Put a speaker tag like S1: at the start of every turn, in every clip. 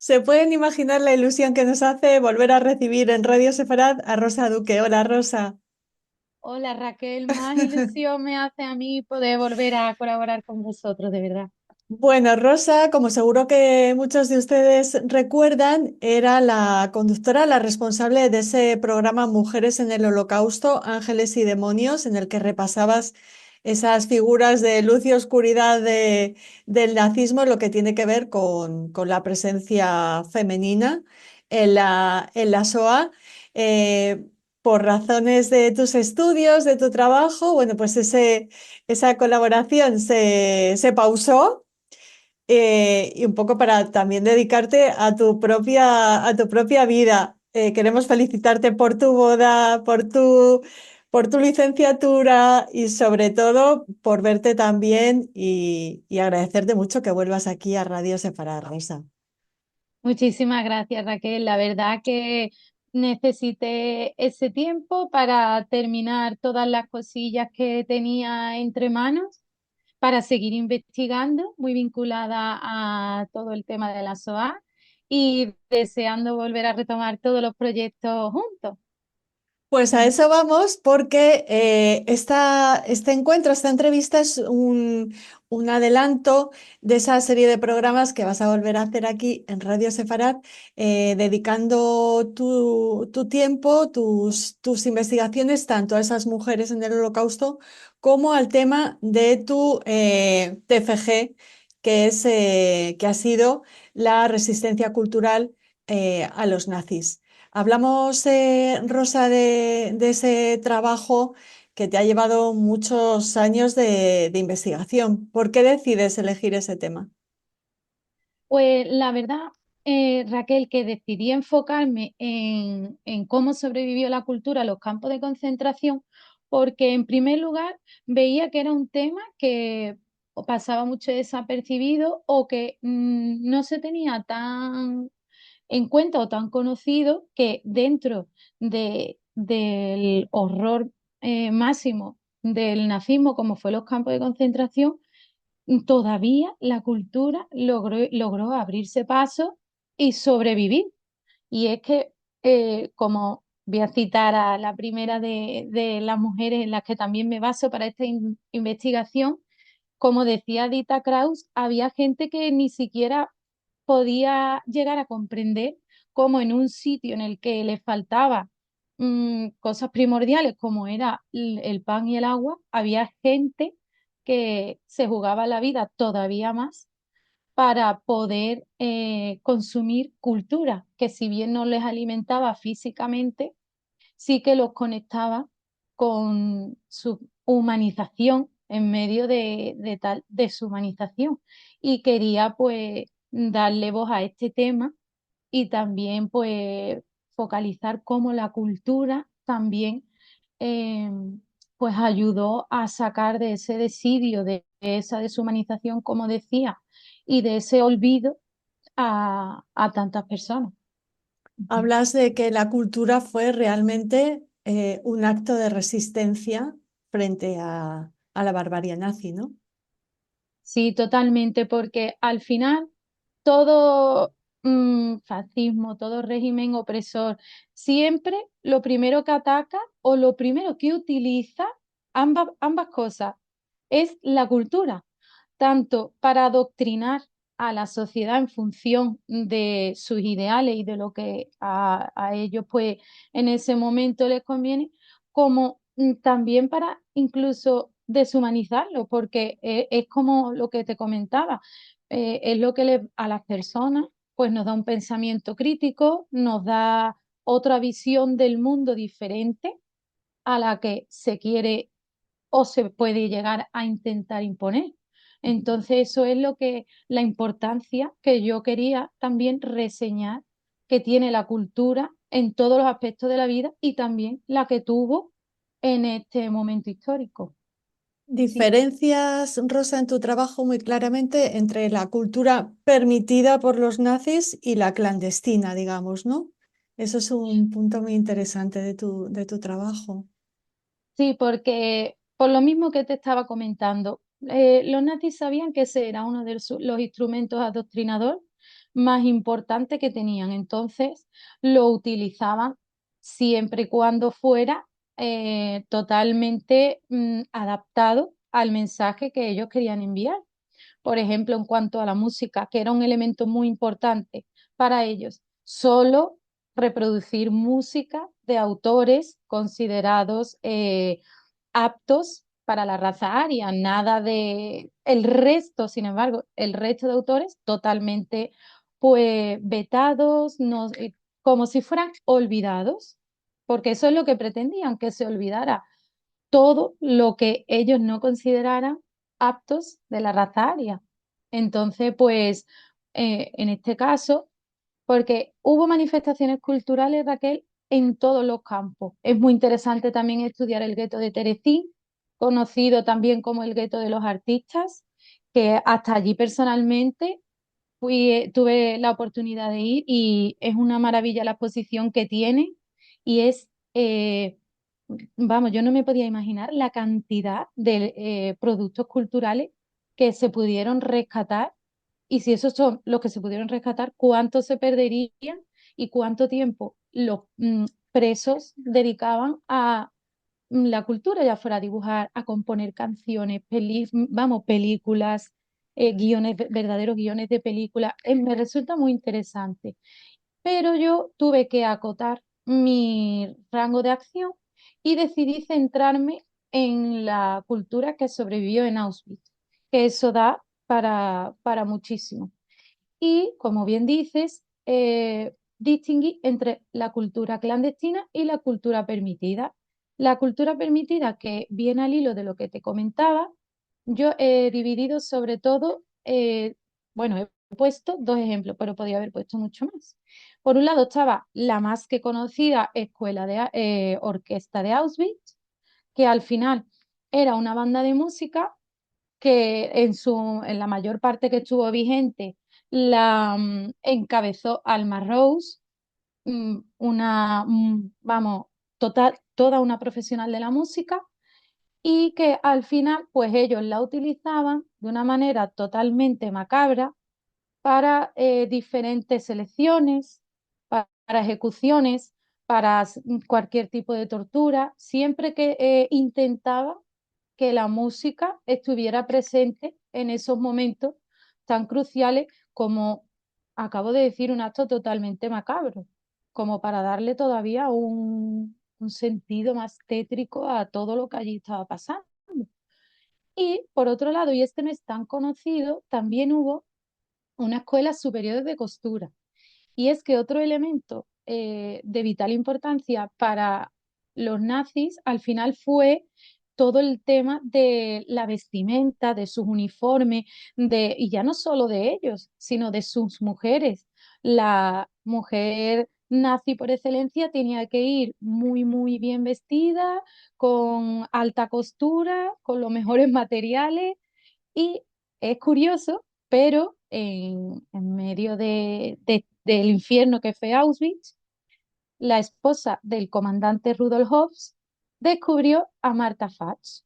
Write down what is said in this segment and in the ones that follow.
S1: Se pueden imaginar la ilusión que nos hace volver a recibir en Radio Sefarad a Rosa Duque. Hola, Rosa.
S2: Hola Raquel, más ilusión me hace a mí poder volver a colaborar con vosotros, de verdad.
S1: Bueno, Rosa, como seguro que muchos de ustedes recuerdan, era la conductora, la responsable de ese programa Mujeres en el Holocausto, Ángeles y Demonios, en el que repasabas esas figuras de luz y oscuridad del nazismo, lo que tiene que ver con la presencia femenina en la SOA. Eh, por razones de tus estudios, de tu trabajo, bueno, pues esa colaboración se pausó y un poco para también dedicarte a tu propia vida. Queremos felicitarte por tu boda, por tu licenciatura y sobre todo por verte también y agradecerte mucho que vuelvas aquí a Radio Separada, Rosa.
S2: Muchísimas gracias Raquel, la verdad que necesité ese tiempo para terminar todas las cosillas que tenía entre manos, para seguir investigando, muy vinculada a todo el tema de la SOA y deseando volver a retomar todos los proyectos juntos.
S1: Pues a eso vamos porque este encuentro, esta entrevista es un adelanto de esa serie de programas que vas a volver a hacer aquí en Radio Sefarad, dedicando tu tiempo, tus investigaciones, tanto a esas mujeres en el Holocausto como al tema de tu TFG, que ha sido la resistencia cultural a los nazis. Hablamos, Rosa, de ese trabajo que te ha llevado muchos años de investigación. ¿Por qué decides elegir ese tema?
S2: Pues la verdad, Raquel, que decidí enfocarme en cómo sobrevivió la cultura a los campos de concentración, porque en primer lugar veía que era un tema que o pasaba mucho desapercibido o que no se tenía tan en cuenta o tan conocido que dentro del horror máximo del nazismo, como fue los campos de concentración, todavía la cultura logró abrirse paso y sobrevivir. Y es que, como voy a citar a la primera de las mujeres en las que también me baso para esta investigación, como decía Dita Kraus, había gente que ni siquiera podía llegar a comprender cómo en un sitio en el que les faltaba cosas primordiales como era el pan y el agua, había gente que se jugaba la vida todavía más para poder consumir cultura, que si bien no les alimentaba físicamente, sí que los conectaba con su humanización en medio de tal deshumanización. Y quería pues darle voz a este tema y también pues focalizar cómo la cultura también eh, pues ayudó a sacar de ese desidio, de esa deshumanización, como decía, y de ese olvido a tantas personas.
S1: Hablas de que la cultura fue realmente un acto de resistencia frente a la barbarie nazi, ¿no?
S2: Sí, totalmente, porque al final todo fascismo, todo régimen opresor, siempre lo primero que ataca o lo primero que utiliza, ambas cosas, es la cultura, tanto para adoctrinar a la sociedad en función de sus ideales y de lo que a ellos pues en ese momento les conviene, como también para incluso deshumanizarlo, porque es como lo que te comentaba, es lo que a las personas pues nos da un pensamiento crítico, nos da otra visión del mundo diferente a la que se quiere o se puede llegar a intentar imponer. Entonces, eso es lo que la importancia que yo quería también reseñar que tiene la cultura en todos los aspectos de la vida y también la que tuvo en este momento histórico. Sí.
S1: Diferencias, Rosa, en tu trabajo muy claramente entre la cultura permitida por los nazis y la clandestina, digamos, ¿no? Eso es un punto muy interesante de tu trabajo.
S2: Sí, porque por lo mismo que te estaba comentando, los nazis sabían que ese era uno de los instrumentos adoctrinadores más importante que tenían. Entonces lo utilizaban siempre y cuando fuera totalmente adaptado al mensaje que ellos querían enviar. Por ejemplo, en cuanto a la música, que era un elemento muy importante para ellos, solo reproducir música de autores considerados aptos para la raza aria, nada de el resto, sin embargo, el resto de autores totalmente pues vetados, no, como si fueran olvidados, porque eso es lo que pretendían, que se olvidara todo lo que ellos no consideraran aptos de la raza aria. Entonces, pues, en este caso, porque hubo manifestaciones culturales, Raquel, en todos los campos. Es muy interesante también estudiar el gueto de Terezín, conocido también como el gueto de los artistas, que hasta allí personalmente tuve la oportunidad de ir y es una maravilla la exposición que tiene y es, vamos, yo no me podía imaginar la cantidad de productos culturales que se pudieron rescatar y si esos son los que se pudieron rescatar, cuánto se perderían y cuánto tiempo los presos dedicaban a la cultura, ya fuera a dibujar, a componer canciones, vamos, películas, guiones, verdaderos guiones de películas. Me resulta muy interesante. Pero yo tuve que acotar mi rango de acción y decidí centrarme en la cultura que sobrevivió en Auschwitz, que eso da para muchísimo. Y, como bien dices, distinguí entre la cultura clandestina y la cultura permitida. La cultura permitida, que viene al hilo de lo que te comentaba, yo he dividido sobre todo, bueno, he puesto dos ejemplos, pero podría haber puesto mucho más. Por un lado estaba la más que conocida Escuela de Orquesta de Auschwitz, que al final era una banda de música que en la mayor parte que estuvo vigente la encabezó Alma Rose, vamos, toda una profesional de la música, y que al final, pues ellos la utilizaban de una manera totalmente macabra para diferentes selecciones, para ejecuciones, para cualquier tipo de tortura, siempre que intentaba que la música estuviera presente en esos momentos tan cruciales como, acabo de decir, un acto totalmente macabro, como para darle todavía un sentido más tétrico a todo lo que allí estaba pasando. Y por otro lado, y este no es tan conocido, también hubo una escuela superior de costura. Y es que otro elemento de vital importancia para los nazis al final fue todo el tema de la vestimenta, de sus uniformes, y ya no solo de ellos, sino de sus mujeres. La mujer nazi por excelencia tenía que ir muy, muy bien vestida, con alta costura, con los mejores materiales y es curioso, pero en medio del infierno que fue Auschwitz, la esposa del comandante Rudolf Hobbs descubrió a Marta Fats,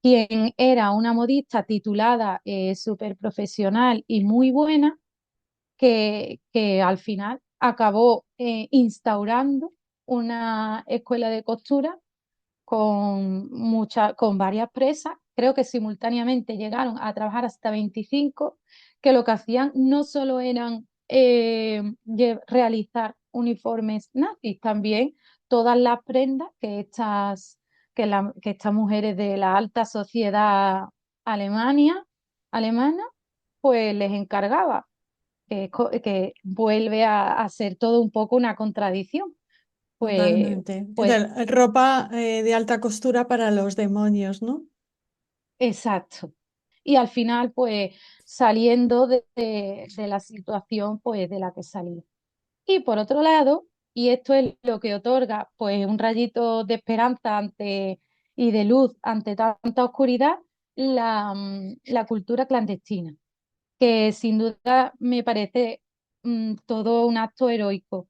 S2: quien era una modista titulada, súper profesional y muy buena, que al final acabó instaurando una escuela de costura con varias presas, creo que simultáneamente llegaron a trabajar hasta 25, que lo que hacían no solo eran realizar uniformes nazis, también todas las prendas que estas mujeres de la alta sociedad alemana, pues les encargaba, que vuelve a ser todo un poco una contradicción. Pues,
S1: Totalmente.
S2: pues
S1: Ropa de alta costura para los demonios, ¿no?
S2: exacto. Y al final, pues saliendo de la situación pues de la que salí. Y por otro lado, y esto es lo que otorga pues un rayito de esperanza y de luz ante tanta oscuridad, la cultura clandestina, que sin duda me parece todo un acto heroico.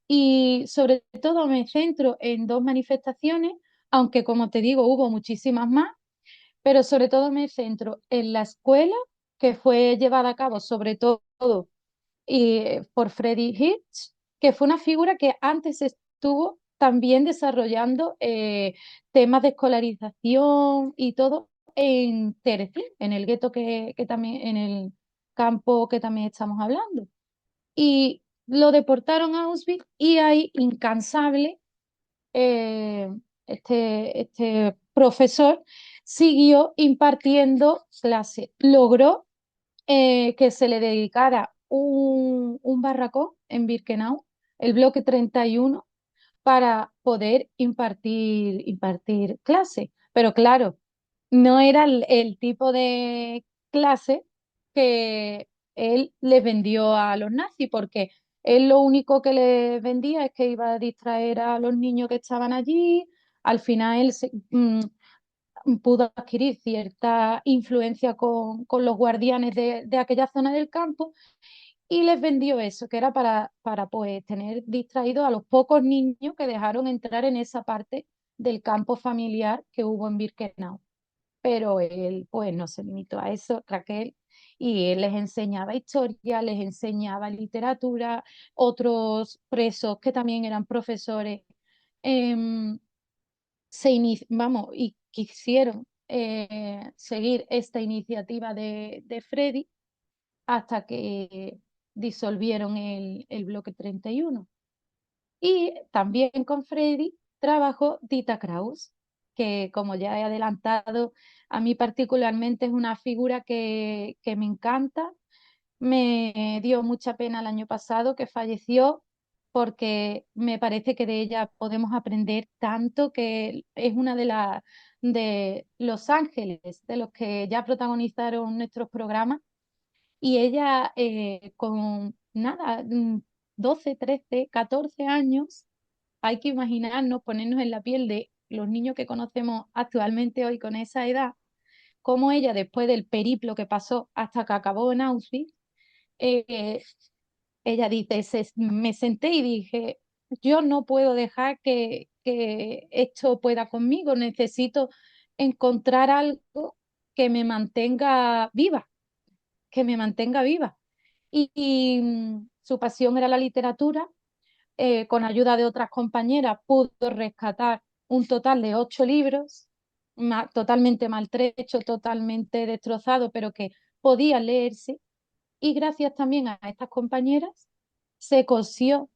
S2: Y sobre todo me centro en dos manifestaciones, aunque como te digo, hubo muchísimas más, pero sobre todo me centro en la escuela que fue llevada a cabo sobre todo por Friedrich Hirsch, que fue una figura que antes estuvo también desarrollando temas de escolarización y todo en Terezín, en el gueto que también, en el campo que también estamos hablando. Y lo deportaron a Auschwitz y ahí, incansable, eh, este profesor siguió impartiendo clases. Logró que se le dedicara un barracón en Birkenau, el bloque 31, para poder impartir clase. Pero claro, no era el tipo de clase que él les vendió a los nazis, porque él lo único que les vendía es que iba a distraer a los niños que estaban allí. Al final él pudo adquirir cierta influencia con los guardianes de aquella zona del campo y les vendió eso, que era para pues tener distraídos a los pocos niños que dejaron entrar en esa parte del campo familiar que hubo en Birkenau. Pero él pues no se limitó a eso, Raquel, y él les enseñaba historia, les enseñaba literatura, otros presos que también eran profesores. em, vamos, y quisieron seguir esta iniciativa de Freddy hasta que disolvieron el bloque 31. Y también con Freddy trabajó Dita Kraus, que como ya he adelantado, a mí particularmente es una figura que me encanta. Me dio mucha pena el año pasado que falleció porque me parece que de ella podemos aprender tanto, que es una de Los Ángeles, de los que ya protagonizaron nuestros programas, y ella con nada, 12, 13, 14 años, hay que imaginarnos, ponernos en la piel de los niños que conocemos actualmente hoy con esa edad, cómo ella después del periplo que pasó hasta que acabó en Auschwitz, eh, ella dice, me senté y dije, yo no puedo dejar que esto pueda conmigo, necesito encontrar algo que me mantenga viva, que me mantenga viva. Su pasión era la literatura. Con ayuda de otras compañeras pudo rescatar un total de 8 libros, totalmente maltrechos, totalmente destrozados, pero que podían leerse. Y gracias también a estas compañeras se cosió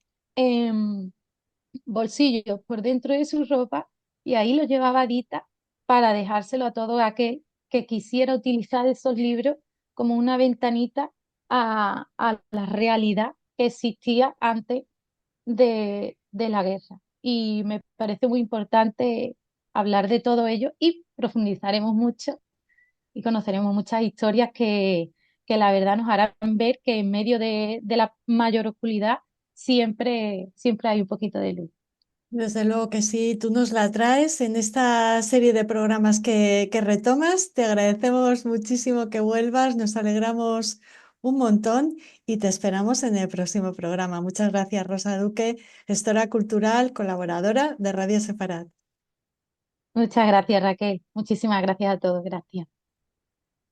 S2: bolsillos por dentro de su ropa y ahí lo llevaba Dita para dejárselo a todo aquel que quisiera utilizar esos libros como una ventanita a la realidad que existía antes de la guerra. Y me parece muy importante hablar de todo ello y profundizaremos mucho y conoceremos muchas historias que la verdad nos harán ver que en medio de la mayor oscuridad siempre hay un poquito de luz.
S1: Desde luego que sí, tú nos la traes en esta serie de programas que retomas. Te agradecemos muchísimo que vuelvas, nos alegramos un montón y te esperamos en el próximo programa. Muchas gracias, Rosa Duque, gestora cultural, colaboradora de Radio Separat.
S2: Muchas gracias, Raquel. Muchísimas gracias a todos. Gracias.